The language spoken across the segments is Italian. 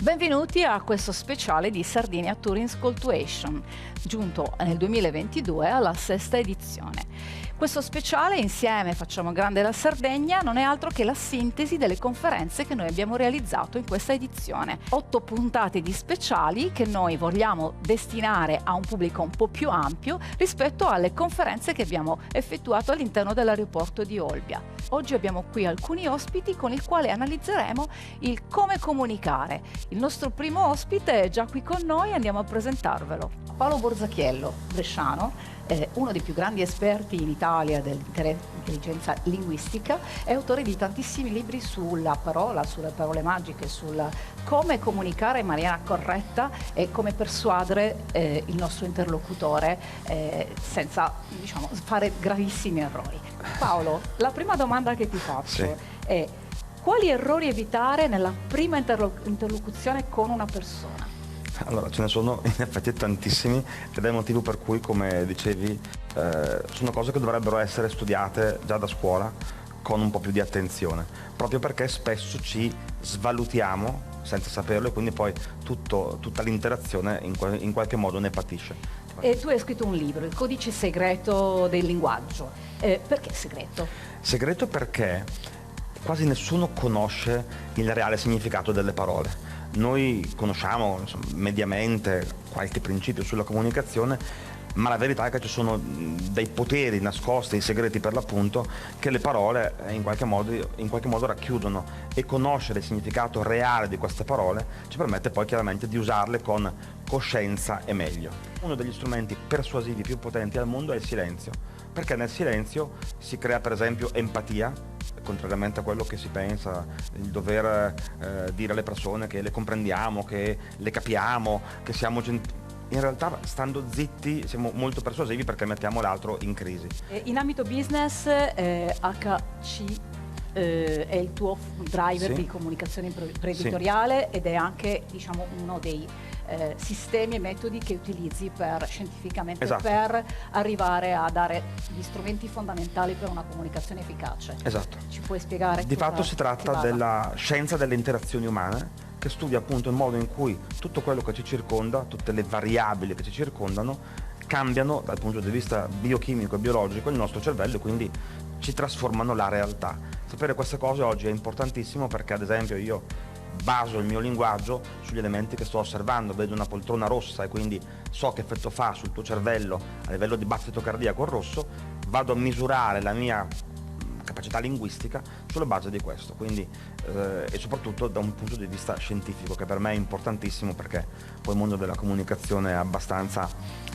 Benvenuti a questo speciale di Sardinia Touring Call to Action, giunto nel 2022 alla sesta edizione. Questo speciale, insieme Facciamo Grande la Sardegna, non è altro che la sintesi delle conferenze che noi abbiamo realizzato in questa edizione. 8 puntate di speciali che noi vogliamo destinare a un pubblico un po' più ampio rispetto alle conferenze che abbiamo effettuato all'interno dell'aeroporto di Olbia. Oggi abbiamo qui alcuni ospiti con il quale analizzeremo il come comunicare. Il nostro primo ospite è già qui con noi, andiamo a presentarvelo. Paolo Borzacchiello, bresciano, uno dei più grandi esperti in Italia dell'intelligenza linguistica, è autore di tantissimi libri sulla parola, sulle parole magiche, sul come comunicare in maniera corretta e come persuadere il nostro interlocutore senza, diciamo, fare gravissimi errori. Paolo, la prima domanda che ti faccio è: quali errori evitare nella prima interlocuzione con una persona? Allora, ce ne sono in effetti tantissimi ed è il motivo per cui, come dicevi, sono cose che dovrebbero essere studiate già da scuola con un po' più di attenzione, proprio perché spesso ci svalutiamo senza saperlo e quindi poi tutta l'interazione in qualche modo ne patisce. E tu hai scritto un libro, Il codice segreto del linguaggio. Perché segreto? Segreto perché quasi nessuno conosce il reale significato delle parole. Noi conosciamo, insomma, mediamente qualche principio sulla comunicazione, ma la verità è che ci sono dei poteri nascosti, segreti per l'appunto, che le parole in qualche modo racchiudono, e conoscere il significato reale di queste parole ci permette poi chiaramente di usarle con coscienza e meglio. Uno degli strumenti persuasivi più potenti al mondo è il silenzio, perché nel silenzio si crea per esempio empatia, contrariamente a quello che si pensa, il dover dire alle persone che le comprendiamo, che le capiamo, che siamo gentili. In realtà, stando zitti, siamo molto persuasivi perché mettiamo l'altro in crisi. In ambito business, HC è il tuo driver di comunicazione imprenditoriale ed è anche, diciamo, uno dei sistemi e metodi che utilizzi scientificamente per arrivare a dare gli strumenti fondamentali per una comunicazione efficace. Esatto. Ci puoi spiegare? Di fatto si tratta della scienza delle interazioni umane, che studia appunto il modo in cui tutto quello che ci circonda, tutte le variabili che ci circondano, cambiano dal punto di vista biochimico e biologico il nostro cervello e quindi ci trasformano la realtà. Sapere queste cose oggi è importantissimo perché, ad esempio, io baso il mio linguaggio sugli elementi che sto osservando. Vedo una poltrona rossa e quindi so che effetto fa sul tuo cervello a livello di battito cardiaco il rosso, vado a misurare la mia capacità linguistica sulla base di questo, quindi e soprattutto da un punto di vista scientifico, che per me è importantissimo perché poi il mondo della comunicazione è abbastanza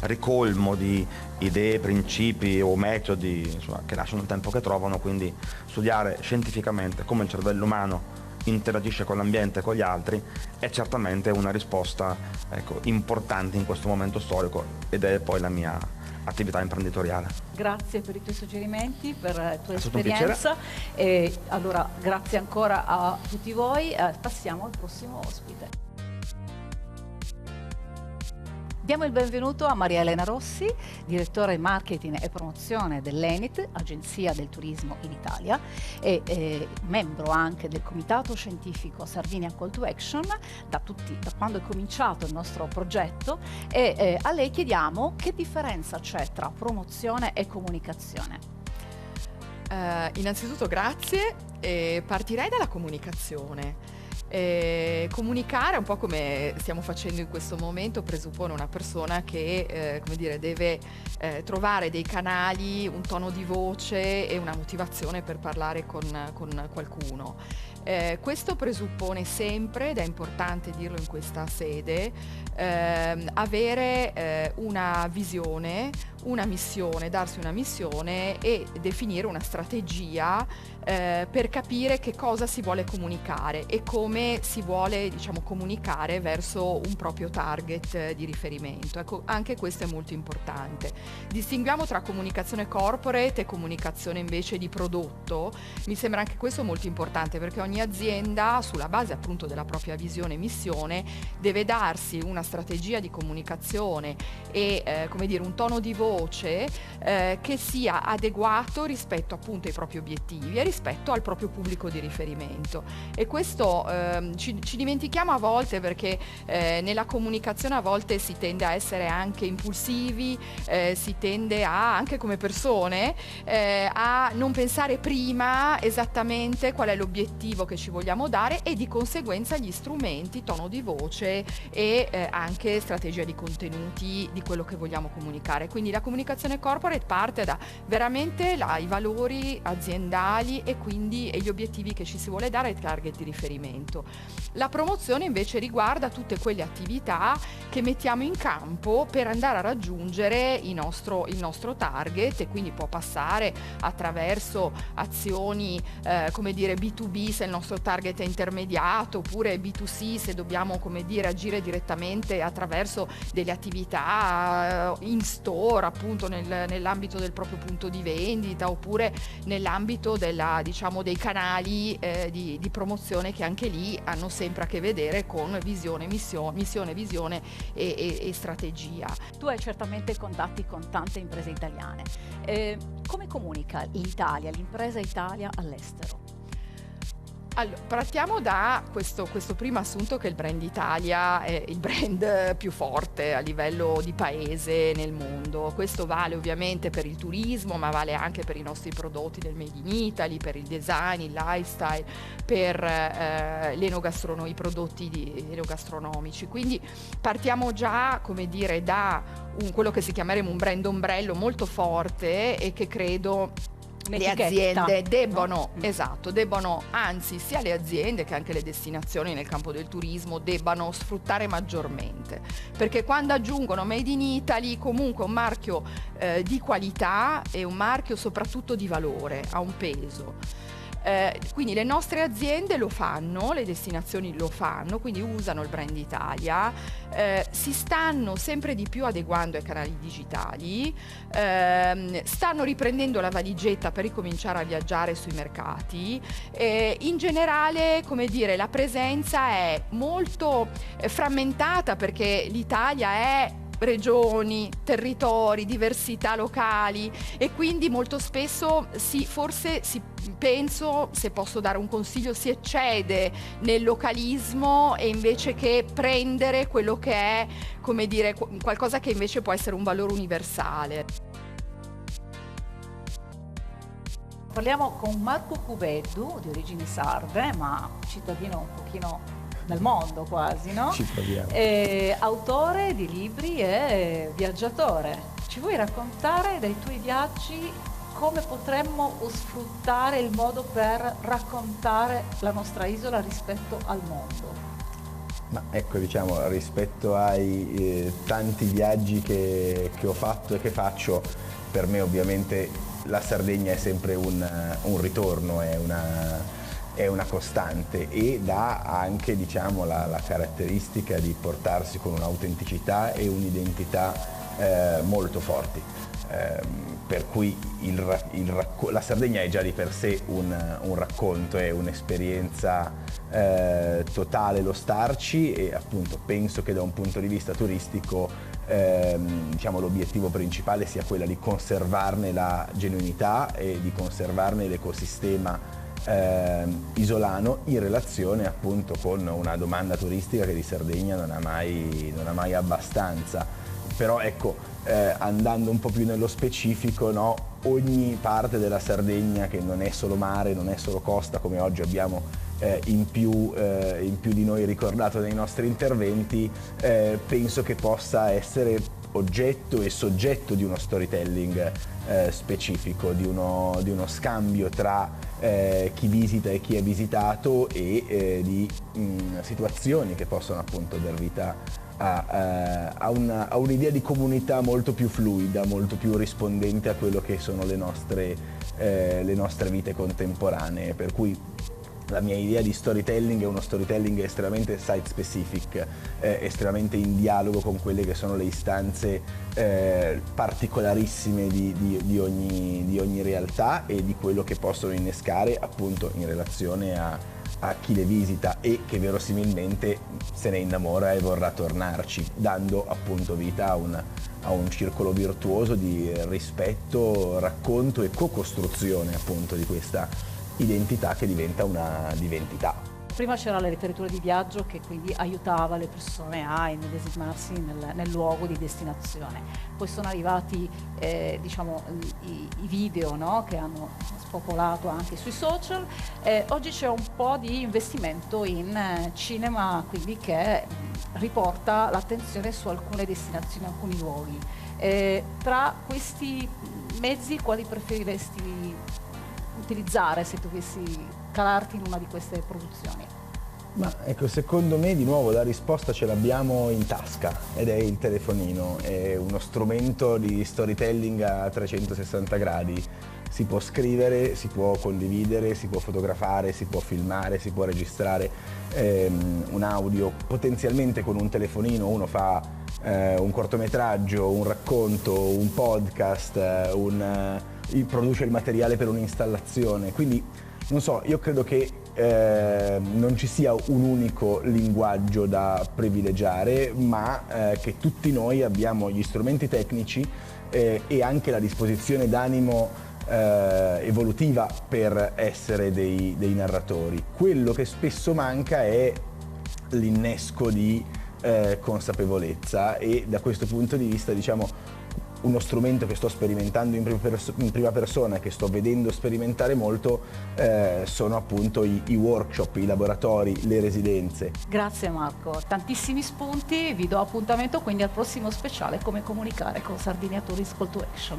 ricolmo di idee, principi o metodi, insomma, che lasciano il tempo che trovano, quindi studiare scientificamente come il cervello umano interagisce con l'ambiente e con gli altri è certamente una risposta, ecco, importante in questo momento storico, ed è poi la mia attività imprenditoriale. Grazie per i tuoi suggerimenti, per la tua esperienza, e allora grazie ancora a tutti voi. Passiamo al prossimo ospite. Diamo il benvenuto a Maria Elena Rossi, direttore marketing e promozione dell'ENIT, Agenzia del Turismo in Italia, e membro anche del comitato scientifico Sardinia Call to Action da quando è cominciato il nostro progetto, e a lei chiediamo che differenza c'è tra promozione e comunicazione. Innanzitutto grazie, partirei dalla comunicazione. Comunicare, un po' come stiamo facendo in questo momento, presuppone una persona che come dire, deve trovare dei canali, un tono di voce e una motivazione per parlare con qualcuno. Questo presuppone sempre, ed è importante dirlo in questa sede, avere una visione, una missione, darsi una missione e definire una strategia per capire che cosa si vuole comunicare e come si vuole, diciamo, comunicare verso un proprio target di riferimento. Ecco, anche questo è molto importante. Distinguiamo tra comunicazione corporate e comunicazione invece di prodotto. Mi sembra anche questo molto importante, perché ogni azienda, sulla base appunto della propria visione e missione, deve darsi una strategia di comunicazione e come dire, un tono di voce veloce, che sia adeguato rispetto appunto ai propri obiettivi e rispetto al proprio pubblico di riferimento. E questo ci dimentichiamo a volte, perché nella comunicazione a volte si tende a essere anche impulsivi, si tende anche come persone, a non pensare prima esattamente qual è l'obiettivo che ci vogliamo dare, e di conseguenza gli strumenti, tono di voce e anche strategia di contenuti di quello che vogliamo comunicare. Quindi la comunicazione corporate parte da veramente i valori aziendali e quindi gli obiettivi che ci si vuole dare, i target di riferimento. La promozione invece riguarda tutte quelle attività che mettiamo in campo per andare a raggiungere il nostro target, e quindi può passare attraverso azioni come dire B2B se il nostro target è intermediato, oppure B2C se dobbiamo, come dire, agire direttamente attraverso delle attività in store, appunto nell'ambito del proprio punto di vendita, oppure nell'ambito dei canali di promozione, che anche lì hanno sempre a che vedere con visione, visione e strategia. Tu hai certamente contatti con tante imprese italiane. Come comunica l'impresa Italia all'estero? Allora, partiamo da questo primo assunto, che il brand Italia è il brand più forte a livello di paese nel mondo. Questo vale ovviamente per il turismo, ma vale anche per i nostri prodotti del Made in Italy, per il design, il lifestyle, per i prodotti enogastronomici. Quindi partiamo già, come dire, da quello che si chiameremo un brand ombrello molto forte, e che credo le aziende debbono, anzi sia le aziende che anche le destinazioni nel campo del turismo debbano sfruttare maggiormente, perché quando aggiungono Made in Italy comunque un marchio di qualità e un marchio soprattutto di valore, ha un peso. Quindi le nostre aziende lo fanno, le destinazioni lo fanno, quindi usano il brand Italia, si stanno sempre di più adeguando ai canali digitali, stanno riprendendo la valigetta per ricominciare a viaggiare sui mercati. In generale, come dire, la presenza è molto frammentata, perché l'Italia è regioni, territori, diversità locali, e quindi molto spesso penso, se posso dare un consiglio, si eccede nel localismo, e invece che prendere quello che è, come dire, qualcosa che invece può essere un valore universale. Parliamo con Marco Cuveddu, di origini sarde, ma cittadino un pochino del mondo quasi, no? Ci proviamo. Autore di libri e viaggiatore. Ci vuoi raccontare dai tuoi viaggi come potremmo sfruttare il modo per raccontare la nostra isola rispetto al mondo? Ma ecco, diciamo, rispetto ai tanti viaggi che ho fatto e che faccio, per me ovviamente la Sardegna è sempre un ritorno, è una costante, e dà anche, diciamo, la caratteristica di portarsi con un'autenticità e un'identità molto forti. Per cui la Sardegna è già di per sé un racconto, è un'esperienza totale lo starci, e appunto penso che da un punto di vista turistico diciamo, l'obiettivo principale sia quella di conservarne la genuinità e di conservarne l'ecosistema isolano, in relazione appunto con una domanda turistica che di Sardegna non ha mai abbastanza. Però ecco, andando un po' più nello specifico, no, ogni parte della Sardegna, che non è solo mare, non è solo costa, come oggi abbiamo in più di noi ricordato nei nostri interventi, penso che possa essere oggetto e soggetto di uno storytelling specifico, di uno scambio tra chi visita e chi è visitato, e di situazioni che possono appunto dar vita a un'idea di comunità molto più fluida, molto più rispondente a quello che sono le nostre vite contemporanee. Per cui la mia idea di storytelling è uno storytelling estremamente site specific, estremamente in dialogo con quelle che sono le istanze particolarissime di ogni realtà, e di quello che possono innescare appunto in relazione a chi le visita, e che verosimilmente se ne innamora e vorrà tornarci, dando appunto vita a un circolo virtuoso di rispetto, racconto e co-costruzione appunto di questa identità che diventa una divinità. Prima c'era la letteratura di viaggio che quindi aiutava le persone a immedesimarsi nel luogo di destinazione. Poi sono arrivati diciamo, i video, no? Che hanno spopolato anche sui social. Oggi c'è un po' di investimento in cinema, quindi che riporta l'attenzione su alcune destinazioni, alcuni luoghi. Tra questi mezzi quali preferiresti utilizzare se dovessi calarti in una di queste produzioni? Ma ecco, secondo me di nuovo la risposta ce l'abbiamo in tasca ed è il telefonino, è uno strumento di storytelling a 360 gradi. Si può scrivere, si può condividere, si può fotografare, si può filmare, si può registrare un audio. Potenzialmente con un telefonino uno fa un cortometraggio, un racconto, un podcast, produce il materiale per un'installazione. Quindi non so, io credo che non ci sia un unico linguaggio da privilegiare, ma che tutti noi abbiamo gli strumenti tecnici e anche la disposizione d'animo evolutiva per essere dei narratori. Quello che spesso manca è l'innesco di consapevolezza, e da questo punto di vista, diciamo, uno strumento che sto sperimentando in prima persona, che sto vedendo sperimentare molto, sono appunto i workshop, i laboratori, le residenze. Grazie Marco, tantissimi spunti, vi do appuntamento quindi al prossimo speciale Come comunicare con Sardinia Tourist Call to Action.